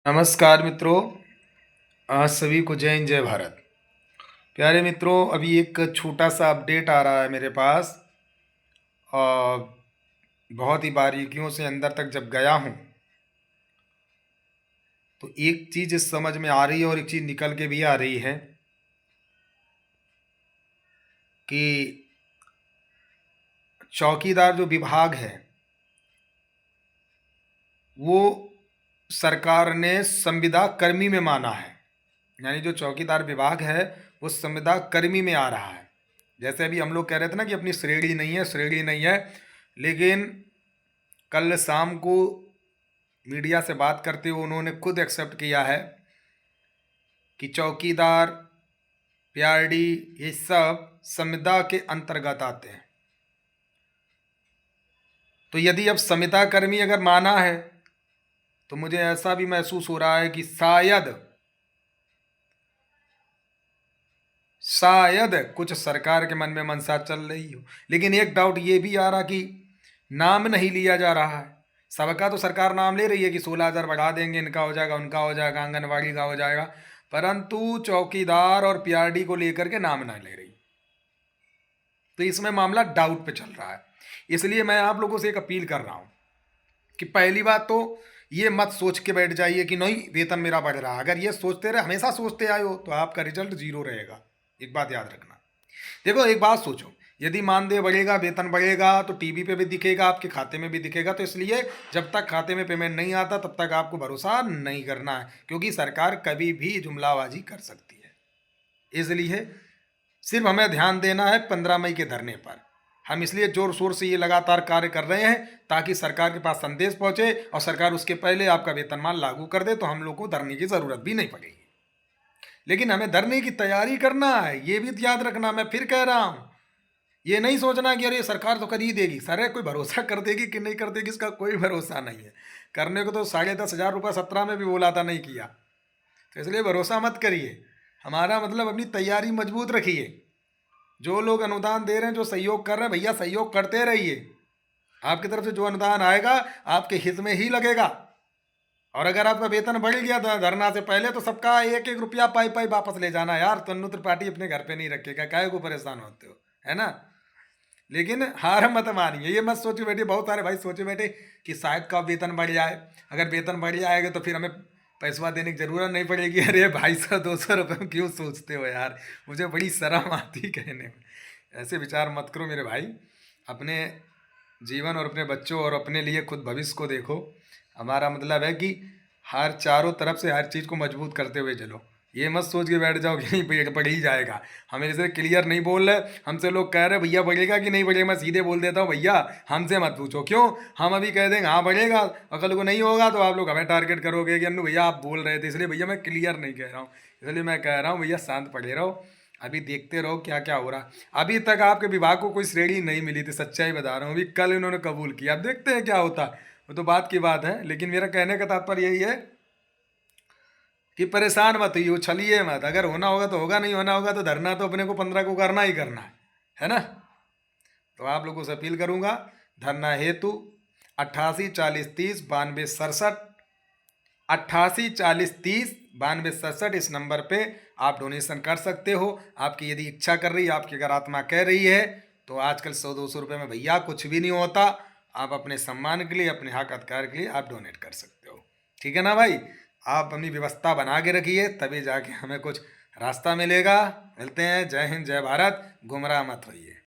नमस्कार मित्रों। आज सभी को जय हिंद जय भारत। प्यारे मित्रों, अभी एक छोटा सा अपडेट आ रहा है मेरे पास और बहुत ही बारीकियों से अंदर तक जब गया हूँ तो एक चीज़ समझ में आ रही है और एक चीज़ निकल के भी आ रही है कि चौकीदार जो विभाग है वो सरकार ने संविदा कर्मी में माना है। यानी जो चौकीदार विभाग है वो संविदा कर्मी में आ रहा है। जैसे अभी हम लोग कह रहे थे ना कि अपनी श्रेणी नहीं है, श्रेणी नहीं है, लेकिन कल शाम को मीडिया से बात करते हुए उन्होंने खुद एक्सेप्ट किया है कि चौकीदार, पीआरडी ये सब संविदा के अंतर्गत आते हैं। तो यदि अब संविदा कर्मी अगर माना है तो मुझे ऐसा भी महसूस हो रहा है कि शायद कुछ सरकार के मन में मनसा चल रही हो। लेकिन एक डाउट ये भी आ रहा कि नाम नहीं लिया जा रहा है। सबका तो सरकार नाम ले रही है कि 16,000 बढ़ा देंगे, इनका हो जाएगा, उनका हो जाएगा, आंगनवाड़ी का हो जाएगा, परंतु चौकीदार और पीआरडी को लेकर के नाम ना ले रही। तो इसमें मामला डाउट पे चल रहा है। इसलिए मैं आप लोगों से एक अपील कर रहा हूँ कि पहली बात तो ये मत सोच के बैठ जाइए कि नहीं वेतन मेरा बढ़ रहा है। अगर ये सोचते रहे, हमेशा सोचते आए हो, तो आपका रिजल्ट जीरो रहेगा। एक बात याद रखना। देखो एक बात सोचो, यदि मानदेय बढ़ेगा, वेतन बढ़ेगा तो टीवी पे भी दिखेगा, आपके खाते में भी दिखेगा। तो इसलिए जब तक खाते में पेमेंट नहीं आता तब तक आपको भरोसा नहीं करना है, क्योंकि सरकार कभी भी जुमलाबाजी कर सकती है। इसलिए सिर्फ हमें ध्यान देना है 15 मई के धरने पर। हम इसलिए जोर शोर से ये लगातार कार्य कर रहे हैं ताकि सरकार के पास संदेश पहुंचे और सरकार उसके पहले आपका वेतनमान लागू कर दे, तो हम लोग को धरने की ज़रूरत भी नहीं पड़ेगी। लेकिन हमें धरने की तैयारी करना है, ये भी याद रखना। मैं फिर कह रहा हूँ, ये नहीं सोचना कि अरे सरकार तो कर ही देगी। सर कोई भरोसा कर देगी कि नहीं कर देगी इसका कोई भरोसा नहीं है। करने को तो 10,500 रुपये 17 में भी बोला था, नहीं किया। तो इसलिए भरोसा मत करिए। हमारा मतलब अपनी तैयारी मजबूत रखिए। जो लोग अनुदान दे रहे हैं, जो सहयोग कर रहे हैं, भैया सहयोग करते रहिए। आपकी तरफ से जो अनुदान आएगा आपके हित में ही लगेगा। और अगर आपका वेतन बढ़ गया धरना से पहले तो सबका एक एक रुपया पाई पाई वापस ले जाना यार। तन्नू त्रिपाठी अपने घर पे नहीं रखेगा, काहे को परेशान होते हो, है ना। लेकिन हार मत मानिए, ये मत सोचो बैठे, बहुत सारे भाई सोचे बैठे कि शायद का वेतन बढ़ जाए। अगर वेतन बढ़ जाएगा तो फिर हमें पैसा देने की ज़रूरत नहीं पड़ेगी। अरे भाई 100-200 रुपये में क्यों सोचते हो यार, मुझे बड़ी शर्म आती कहने में। ऐसे विचार मत करो मेरे भाई। अपने जीवन और अपने बच्चों और अपने लिए खुद भविष्य को देखो। हमारा मतलब है कि हर चारों तरफ से हर चीज़ को मजबूत करते हुए चलो। ये मत सोच के बैठ जाओ कि नहीं बढ़ ही जाएगा। हम इसे क्लियर नहीं बोल रहे। हमसे लोग कह रहे भैया बढ़ेगा कि नहीं बढ़ेगा, मैं सीधे बोल देता हूँ भैया हमसे मत पूछो। क्यों? हम अभी कह देंगे हाँ बढ़ेगा, और कल को नहीं होगा तो आप लोग हमें टारगेट करोगे कि अन्नू भैया आप बोल रहे थे। इसलिए भैया मैं क्लियर नहीं कह रहा हूँ। इसलिए मैं कह रहा हूँ भैया शांत पड़े रहो, अभी देखते रहो क्या क्या हो रहा। अभी तक आपके विभाग को कोई श्रेणी नहीं मिली थी, सच्चाई बता रहा हूँ। अभी कल इन्होंने कबूल किया, अब देखते हैं क्या होता है। वो तो बात की बात है, लेकिन मेरा कहने का तात्पर्य यही है कि परेशान मत होइए, उछलिए मत। अगर होना होगा तो होगा, नहीं होना होगा तो धरना तो अपने को 15 को करना ही करना है ना। तो आप लोगों से अपील करूंगा, धरना हेतु 88 40 30 92 67, 88 40 30 92 67 इस नंबर पे आप डोनेशन कर सकते हो। आपकी यदि इच्छा कर रही है, आपकी अगर आत्मा कह रही है, तो आजकल 100-200 रुपये में भैया कुछ भी नहीं होता। आप अपने सम्मान के लिए, अपने हक अधिकार के लिए आप डोनेट कर सकते हो। ठीक है ना भाई। आप अपनी व्यवस्था बना के रखिए, तभी जाके हमें कुछ रास्ता मिलेगा। मिलते हैं। जय हिंद जय भारत। गुमराह मत होइए।